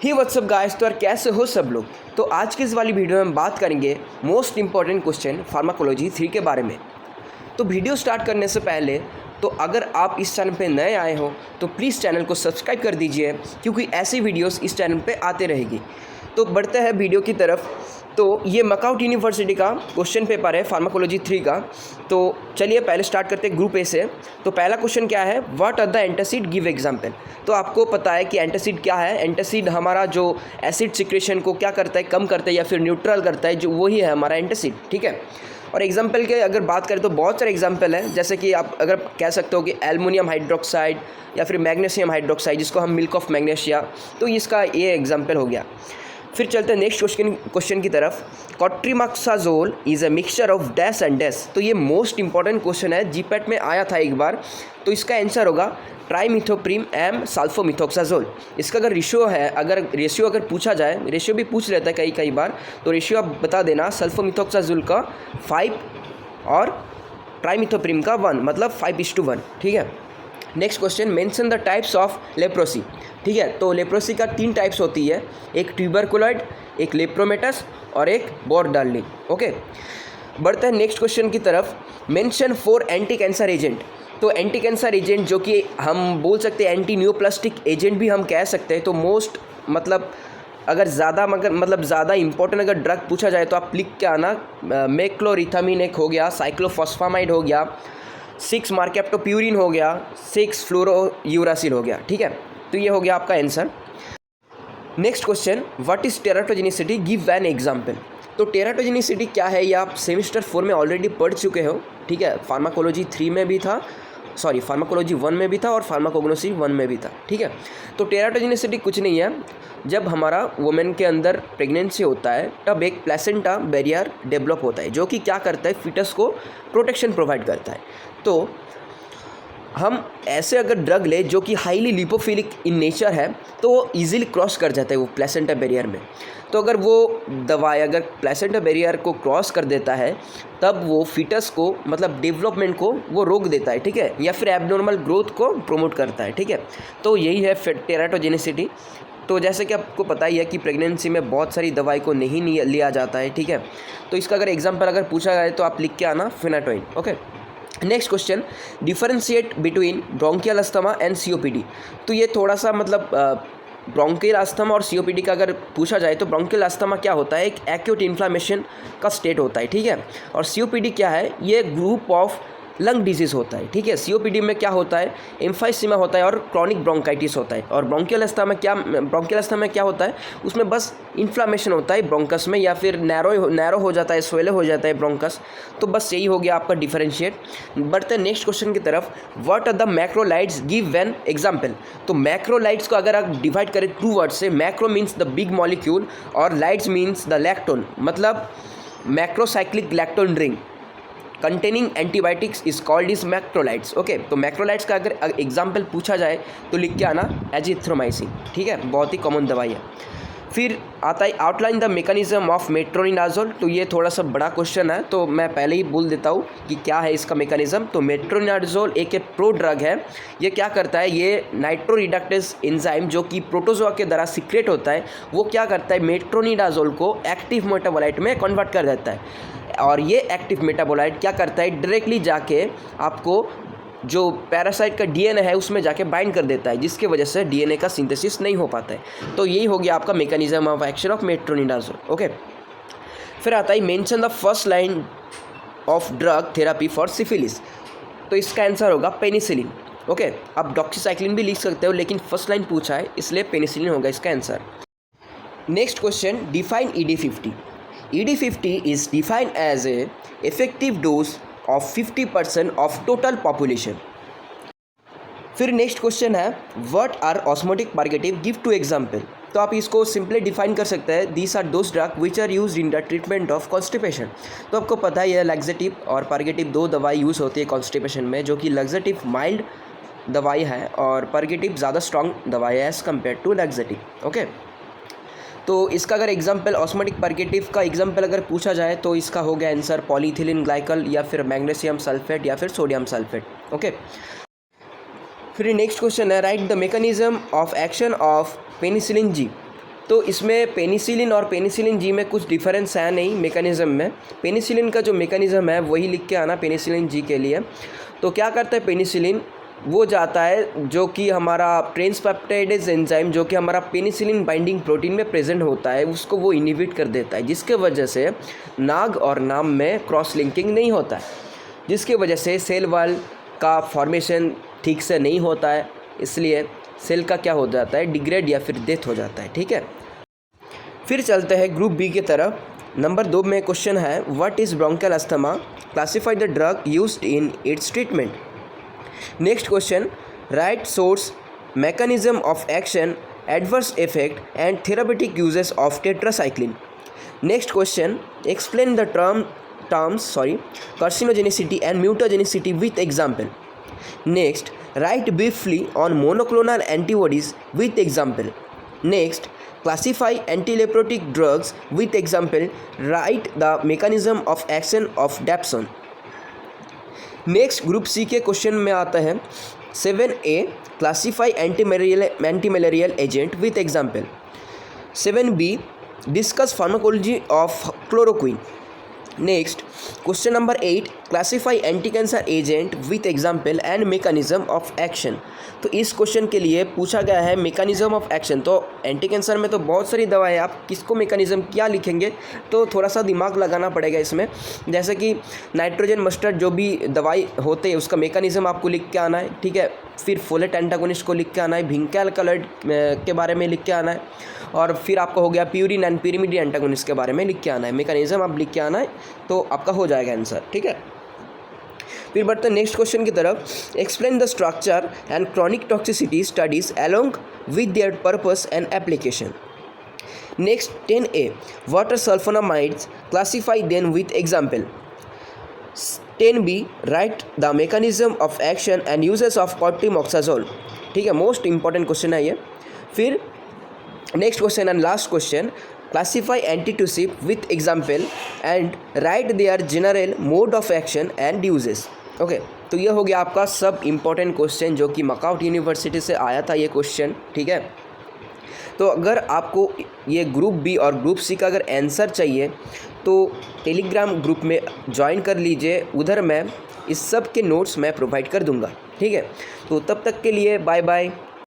ही WhatsApp guys, तो यार कैसे हो सब लोग। तो आज की इस वाली वीडियो में हम बात करेंगे मोस्ट इंपॉर्टेंट क्वेश्चन फार्माकोलॉजी 3 के बारे में। तो वीडियो स्टार्ट करने से पहले तो अगर आप इस चैनल पे नए आए हो तो प्लीज़ चैनल को सब्सक्राइब कर दीजिए, क्योंकि ऐसी वीडियोस इस चैनल पे आते रहेगी। तो बढ़ते हैं वीडियो की तरफ। तो ये मकआउट यूनिवर्सिटी का क्वेश्चन पेपर है फार्माकोलॉजी 3 का। तो चलिए पहले स्टार्ट करते हैं ग्रुप ए से। तो पहला क्वेश्चन क्या है, what are the antacid, give example. तो आपको पता है कि एंटासिड क्या है। एंटासिड हमारा जो एसिड सिक्रेशन को क्या करता है, कम करता है या फिर न्यूट्रल करता है, जो वही है हमारा एंटासिड, ठीक है। और एग्जाम्पल के अगर बात करें तो बहुत सारे एग्जाम्पल हैं, जैसे कि आप अगर कह सकते हो कि एल्युमिनियम हाइड्रोक्साइड या फिर मैग्नीशियम हाइड्रोक्साइड, जिसको हम मिल्क ऑफ मैग्नीशिया, तो इसका ये एग्जाम्पल हो गया। फिर चलते हैं नेक्स्ट क्वेश्चन की तरफ। Cotrimoxazole is a mixture of dash and dash. तो ये मोस्ट इंपॉर्टेंट क्वेश्चन है, जीपैट में आया था एक बार। तो इसका आंसर होगा ट्राइमिथोप्रिम एम सल्फोमिथोक्साजोल। इसका अगर रेशियो अगर पूछा जाए, रेशियो भी पूछ लेता है कई बार, तो रेशियो आप बता देना, सल्फोमिथोक्साजोल का 5 और ट्राइमिथोप्रिम का 1, मतलब 5:1, ठीक है। Next question, mention the types of leprosy. ठीक है, तो लेप्रोसी का 3 टाइप्स होती है, एक ट्यूबरकुलॉइड, एक लेप्रोमेटस और एक बोर्डार्लिंग। ओके, बढ़ते हैं नेक्स्ट क्वेश्चन की तरफ। Mention 4 anti cancer agent. तो एंटी कैंसर एजेंट जो कि हम बोल सकते हैं एंटी न्यूप्लास्टिक एजेंट भी हम कह सकते हैं। तो मोस्ट अगर ज़्यादा इंपॉर्टेंट अगर ड्रग पूछा जाए तो आप लिख के आना, मेक्लोरिथामिन एक हो गया, साइक्लोफॉस्फामाइड हो गया, 6 मार्केप्टोप्यूरिन हो गया, 6 फ्लोरोयूरासिल हो गया, ठीक है। तो ये हो गया आपका answer. Next question, what is teratogenicity, give an example. तो टेराटोजेनिसिटी क्या है, ये आप सेमेस्टर 4 में ऑलरेडी पढ़ चुके हो, ठीक है। फार्माकोलॉजी 3 में भी था, फार्माकोलॉजी 1 में भी था और फार्माकोग्नोसी 1 में भी था, ठीक है। तो टेराटोजेनिसिटी कुछ नहीं है, जब हमारा वुमेन के अंदर प्रेगनेंसी होता है तब एक प्लेसेंटा बैरियर डेवलप होता है, जो कि क्या करता है, फीटस को प्रोटेक्शन प्रोवाइड करता है। तो हम ऐसे अगर ड्रग ले जो कि हाईली लिपोफिलिक इन नेचर है, तो वो ईजिली क्रॉस कर जाता है वो प्लेसेंटा बैरियर में। तो अगर वो दवाई अगर प्लेसेंटा बैरियर को क्रॉस कर देता है, तब वो फीटस को डेवलपमेंट को वो रोक देता है, ठीक है, या फिर एबनॉर्मल ग्रोथ को प्रमोट करता है, ठीक है। तो यही है टेराटोजेनिसिटी। तो जैसे कि आपको पता ही है कि प्रेगनेंसी में बहुत सारी दवाई को नहीं लिया जाता है, ठीक है। तो इसका अगर एग्जाम्पल अगर पूछा जाए तो आप लिख के आना, phenytoin. Okay, next question, differentiate between bronchial asthma and COPD. तो ये थोड़ा सा ब्रोंकियल अस्थमा और सीओपीडी का अगर पूछा जाए तो ब्रोंकियल अस्थमा क्या होता है, एक एक्यूट इन्फ्लामेशन का स्टेट होता है, ठीक है। और सीओपीडी क्या है, ये ग्रुप ऑफ लंग डिजीज़ होता है, ठीक है। सीओपीडी में क्या होता है, एम्फाइसीमा होता है और क्रॉनिक ब्रोंकाइटिस होता है। और ब्रोंकियल अस्थमा में क्या होता है, उसमें बस इन्फ्लामेशन होता है ब्रोंकस में, या फिर नैरो हो जाता है, स्वेले हो जाता है ब्रोंकस। तो बस यही हो गया आपका डिफरेंशिएट। बढ़ते हैं नेक्स्ट क्वेश्चन की तरफ। What are the macrolides, give an example. तो मैक्रोलाइट्स को अगर आप डिवाइड करें 2 वर्ड से, macro means the big molecule और लाइट्स मीन्स द लैक्टोन, मतलब macrocyclic lactone ring containing antibiotics is called is macrolides. Okay, तो मैक्रोलाइट्स का अगर एग्जाम्पल पूछा जाए तो लिख के आना, एजिथ्रोमाइसिन, ठीक है, बहुत ही कॉमन दवाई है। फिर आता है outline the mechanism of metronidazole. तो ये थोड़ा सा बड़ा क्वेश्चन है, तो मैं पहले ही बोल देता हूँ कि क्या है इसका मैकेनिज्म। तो मेट्रोनिडाजोल एक प्रो ड्रग है। ये क्या करता है, ये नाइट्रो रिडक्टेज एंजाइम जो कि प्रोटोजोआ के द्वारा सीक्रेट होता है, वो क्या करता है, मेट्रोनिडाजोल को एक्टिव मेटाबोलाइट में कन्वर्ट कर देता है। और ये एक्टिव मेटाबोलाइट क्या करता है, डायरेक्टली जाके आपको जो पैरासाइट का डीएनए है उसमें जाके बाइंड कर देता है, जिसकी वजह से डीएनए का सिंथेसिस नहीं हो पाता है। तो यही हो गया आपका mechanism of action of metronidazole. Okay, फिर आता है mention the first line of drug therapy for syphilis. तो इसका आंसर होगा पेनिसिलिन। ओके, आप डॉक्सीसाइक्लिन भी लिख सकते हो, लेकिन फर्स्ट लाइन पूछा है इसलिए पेनिसिलिन होगा इसका answer. Next question, define ED50। ED50 is defined as a effective dose of 50% of total population। फिर नेक्स्ट क्वेश्चन है, what are osmotic purgative, give 2 example. तो आप इसको सिंपली डिफाइन कर सकते हैं, these are those drug which are use in the treatment of constipation. तो आपको पता ही है लैक्सेटिव और पर्गेटिव 2 दवाई यूज़ होती है कॉन्स्टिपेशन में, जो कि लैक्सेटिव माइल्ड दवाई है और पर्गेटिव ज़्यादा स्ट्रॉन्ग दवाई है as compare to laxative. Okay, तो इसका अगर एग्जाम्पल ऑस्मोटिक पर्गेटिव का एग्जाम्पल अगर पूछा जाए तो इसका हो गया आंसर पॉलीथिलीन ग्लाइकल, या फिर मैग्नीशियम सल्फेट, या फिर सोडियम सल्फेट। ओके, फिर नेक्स्ट क्वेश्चन है, right the mechanism of action of penicillin G. तो इसमें पेनिसिलिन और पेनिसिलिन जी में कुछ डिफरेंस है नहीं मैकेनिज़्म में। पेनिसिलिन का जो मैकेनिज़्म है वही लिख के आना पेनिसिलिन जी के लिए। तो क्या करता है पेनिसिलिन, वो जाता है जो कि हमारा ट्रांसपेप्टाइडेज एंजाइम जो कि हमारा पेनिसिलिन बाइंडिंग प्रोटीन में प्रेजेंट होता है उसको वो इनहिबिट कर देता है, जिसके वजह से नाग और नाम में क्रॉस लिंकिंग नहीं होता है, जिसकी वजह से सेल वॉल का फॉर्मेशन ठीक से नहीं होता है, इसलिए सेल का क्या हो जाता है, डिग्रेड या फिर डेथ हो जाता है। ठीक है, फिर चलते हैं ग्रुप बी की तरफ। नंबर 2 में क्वेश्चन है what is bronchial asthma, classify the drug used in its treatment. Next question, right source, mechanism of action, adverse effect and therapeutic uses of tetracycline. Next question, explain the terms carcinogenicity and mutagenicity with example. Next, write briefly on monoclonal antibodies with example. Next, classify antileprotic drugs with example. Write the mechanism of action of dapsone. Next group C के question में आता है 7A, classify antimalarial agent with example. 7B, discuss pharmacology of chloroquine. Next question number 8, classify anti cancer agent with example and mechanism of action. तो इस question के लिए पूछा गया है मेकानिज्म ऑफ एक्शन। तो एंटी कैंसर में तो बहुत सारी दवाएं, आप किसको मेकानिज्म क्या लिखेंगे तो थोड़ा सा दिमाग लगाना पड़ेगा इसमें। जैसे कि नाइट्रोजन मस्टर्ड जो भी दवाई होते हैं उसका मेकानिज्म आपको लिख के आना है। ठीक है, फिर फोलेट एंटागोनिस्ट को लिख के आना है, भिंक एल्कलॉइड के बारे में लिख के आना है, और फिर आपका हो गया प्यूरिन एंड pyrimidine एंटागोनिस्ट के बारे में लिख के आना है। मेकानिज्म आप लिख के आना है तो आपका हो जाएगा आंसर। ठीक है, फिर बढ़ते हैं नेक्स्ट क्वेश्चन की तरफ। Explain the structure and chronic toxicity studies along with their purpose and application. Next 10A, what are sulphonamides, classify them with example. 10B, write the mechanism of action and uses of cotrimoxazole. ठीक है, most important question है ये। फिर next question and last question, classify antitussive with example and write their general mode of action and uses. Okay, तो ये हो गया आपका सब इम्पोर्टेंट क्वेश्चन जो कि मकाउट यूनिवर्सिटी से आया था ये क्वेश्चन। ठीक है, तो अगर आपको ये ग्रुप बी और ग्रुप सी का अगर आंसर चाहिए तो टेलीग्राम ग्रुप में ज्वाइन कर लीजिए, उधर मैं इस सब के नोट्स मैं प्रोवाइड कर दूंगा। ठीक है, तो तब तक के लिए बाय बाय।